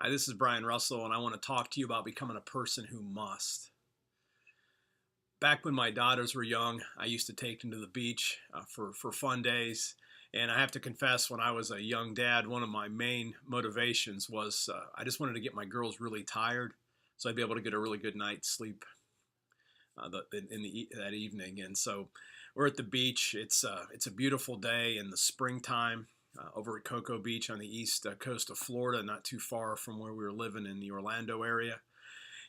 Hi, this is Brian Russell, and I want to talk to you about becoming a person who must. Back when my daughters were young, I used to take them to the beach for fun days. And I have to confess, when I was a young dad, one of my main motivations was I just wanted to get my girls really tired so I'd be able to get a really good night's sleep that evening. And so we're at the beach. It's a beautiful day in the springtime over at Cocoa Beach on the east coast of Florida, not too far from where we were living in the Orlando area.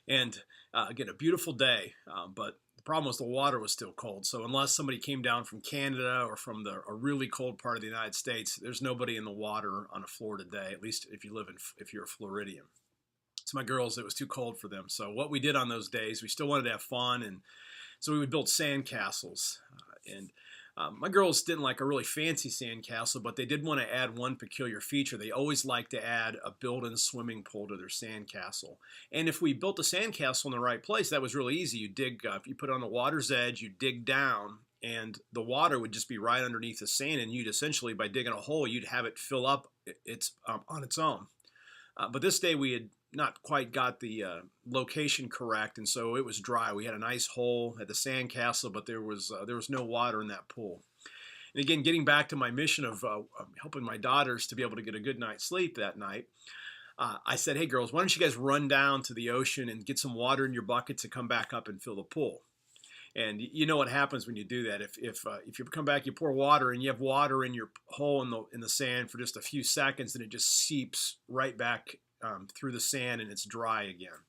And again, a beautiful day, but the problem was the water was still cold. So unless somebody came down from Canada or from a really cold part of the United States, there's nobody in the water on a Florida day. At least if you're a Floridian. So my girls, it was too cold for them. So what we did on those days, we still wanted to have fun, and so we would build sand castles. And My girls didn't like a really fancy sand castle, but they did want to add one peculiar feature. They always liked to add a built-in swimming pool to their sand castle. And if we built the sand castle in the right place, that was really easy. You dig, if you put it on the water's edge, you dig down, and the water would just be right underneath the sand, and you'd essentially, by digging a hole, you'd have it fill up on its own. But this day we had not quite got the location correct, and so it was dry. We had a nice hole at the sand castle, but there was no water in that pool. And again, getting back to my mission of helping my daughters to be able to get a good night's sleep that night, I said, "Hey girls, why don't you guys run down to the ocean and get some water in your buckets and come back up and fill the pool?" And you know what happens when you do that. If you come back, you pour water, and you have water in your hole in the sand for just a few seconds, and it just seeps right back through the sand, and it's dry again.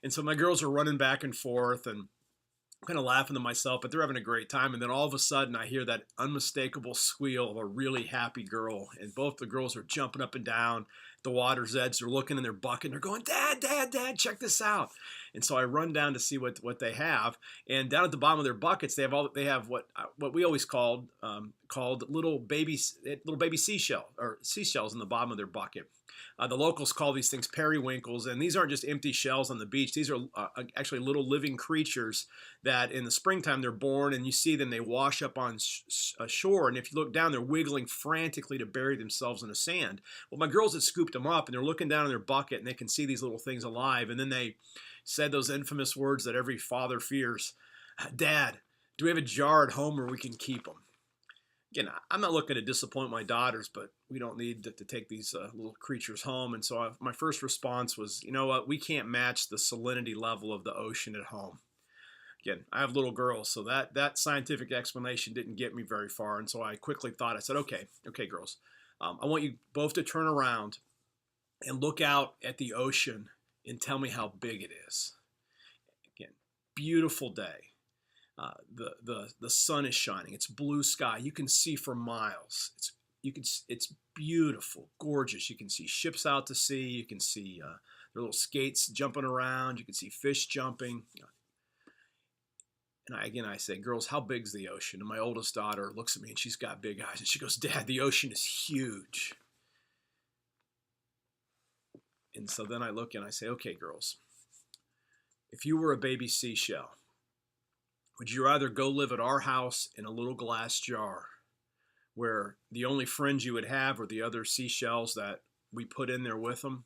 And so my girls are running back and forth, and I'm kind of laughing to myself, but they're having a great time. And then all of a sudden, I hear that unmistakable squeal of a really happy girl, and both the girls are jumping up and down at the water's edge. They're looking in their bucket, and they're going, "Dad, Dad, Dad, check this out!" And so I run down to see what they have, and down at the bottom of their buckets, they have what we always called little baby seashells in the bottom of their bucket. The locals call these things periwinkles, and these aren't just empty shells on the beach. These are actually little living creatures that in the springtime they're born, and you see them, they wash up on shore, and if you look down, they're wiggling frantically to bury themselves in the sand. Well, my girls had scooped them up, and they're looking down in their bucket, and they can see these little things alive, and then they said those infamous words that every father fears: "Dad, do we have a jar at home where we can keep them?" Again, I'm not looking to disappoint my daughters, but we don't need to take these little creatures home. And so my first response was, you know what, we can't match the salinity level of the ocean at home. Again, I have little girls, so that scientific explanation didn't get me very far. And so I quickly thought, I said, okay, girls, I want you both to turn around and look out at the ocean and tell me how big it is. Again, beautiful day. The sun is shining. It's blue sky. You can see for miles. It's beautiful, gorgeous. You can see ships out to sea. You can see their little skates jumping around. You can see fish jumping. And I say, "Girls, how big's the ocean?" And my oldest daughter looks at me, and she's got big eyes, and she goes, "Dad, the ocean is huge." And so then I look and I say, "Okay, girls, if you were a baby seashell, would you rather go live at our house in a little glass jar where the only friends you would have are the other seashells that we put in there with them?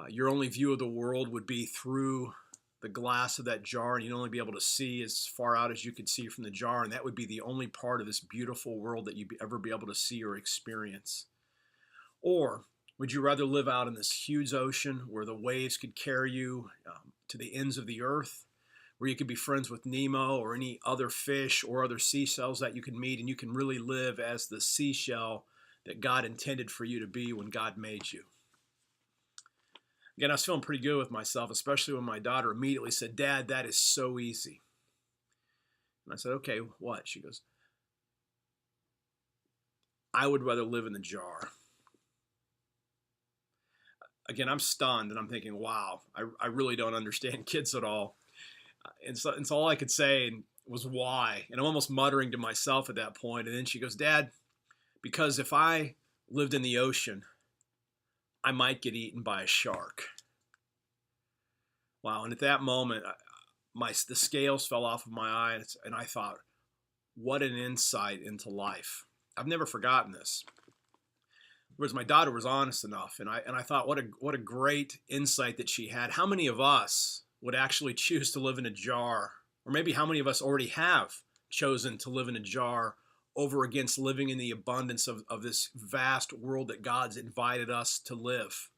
Your only view of the world would be through the glass of that jar, and you'd only be able to see as far out as you could see from the jar, and that would be the only part of this beautiful world that you'd ever be able to see or experience? Or would you rather live out in this huge ocean where the waves could carry you to the ends of the earth, where you could be friends with Nemo or any other fish or other seashells that you can meet, and you can really live as the seashell that God intended for you to be when God made you?" Again, I was feeling pretty good with myself, especially when my daughter immediately said, "Dad, that is so easy." And I said, "Okay, what?" She goes, "I would rather live in the jar." Again, I'm stunned, and I'm thinking, wow, I really don't understand kids at all. And so all I could say was, "Why?" And I'm almost muttering to myself at that point. And then she goes, "Dad, because if I lived in the ocean, I might get eaten by a shark." Wow. And at that moment, the scales fell off of my eyes, and I thought, what an insight into life. I've never forgotten this. Whereas my daughter was honest enough, and I thought, what a great insight that she had. How many of us would actually choose to live in a jar, or maybe how many of us already have chosen to live in a jar over against living in the abundance of this vast world that God's invited us to live?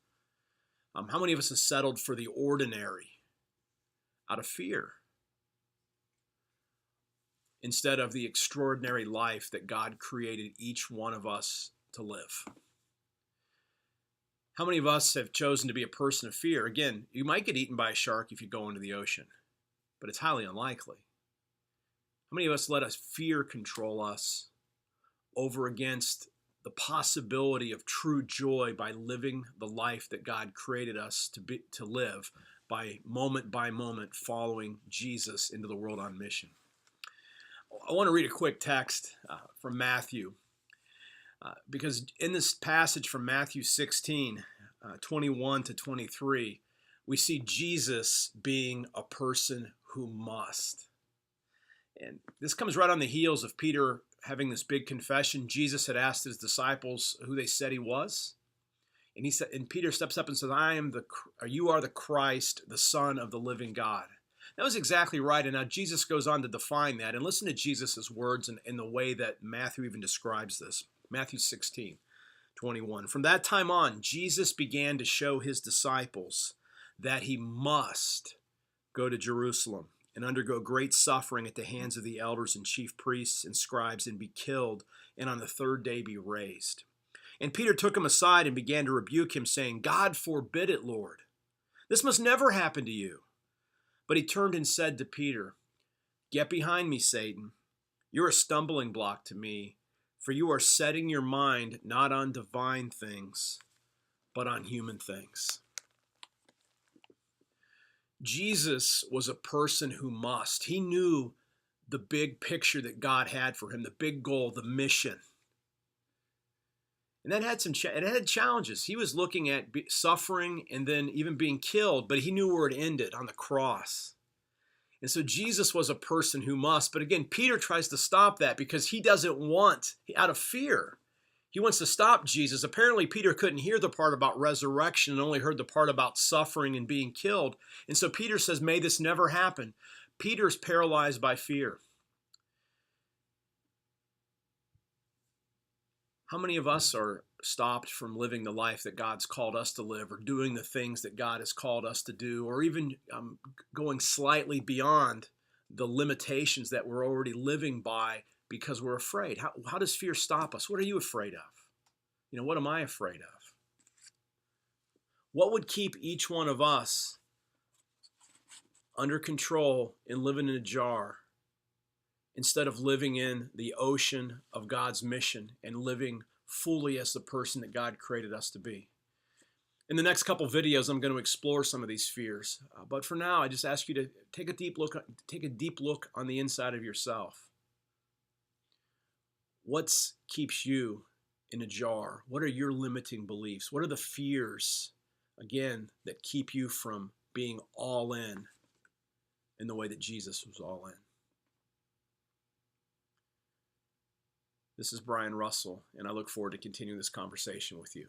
How many of us have settled for the ordinary out of fear instead of the extraordinary life that God created each one of us to live? How many of us have chosen to be a person of fear? Again, you might get eaten by a shark if you go into the ocean, but it's highly unlikely. How many of us let us fear control us over against the possibility of true joy by living the life that God created us to live by moment following Jesus into the world on mission? I want to read a quick text from Matthew. Because in this passage from Matthew 16, 21 to 23, we see Jesus being a person who must. And this comes right on the heels of Peter having this big confession. Jesus had asked his disciples who they said he was. And Peter steps up and says, you are the Christ, the Son of the living God. That was exactly right. And now Jesus goes on to define that. And listen to Jesus' words in the way that Matthew even describes this. Matthew 16, 21. From that time on, Jesus began to show his disciples that he must go to Jerusalem and undergo great suffering at the hands of the elders and chief priests and scribes and be killed, and on the third day be raised. And Peter took him aside and began to rebuke him, saying, God forbid it, Lord. This must never happen to you. But he turned and said to Peter, Get behind me, Satan. You're a stumbling block to me, for you are setting your mind not on divine things, but on human things. Jesus was a person who must. He knew the big picture that God had for him, the big goal, the mission. And that had it had challenges. He was looking at suffering and then even being killed, but he knew where it ended, on the cross. And so Jesus was a person who must. But again, Peter tries to stop that because he doesn't want, out of fear, he wants to stop Jesus. Apparently, Peter couldn't hear the part about resurrection and only heard the part about suffering and being killed. And so Peter says, may this never happen. Peter's paralyzed by fear. How many of us are stopped from living the life that God's called us to live, or doing the things that God has called us to do, or even going slightly beyond the limitations that we're already living by because we're afraid? How does fear stop us? What are you afraid of? What am I afraid of? What would keep each one of us under control and living in a jar instead of living in the ocean of God's mission and living fully as the person that God created us to be? In the next couple videos, I'm going to explore some of these fears. But for now, I just ask you to take a deep look on the inside of yourself. What keeps you in a jar? What are your limiting beliefs? What are the fears, again, that keep you from being all in the way that Jesus was all in? This is Brian Russell, and I look forward to continuing this conversation with you.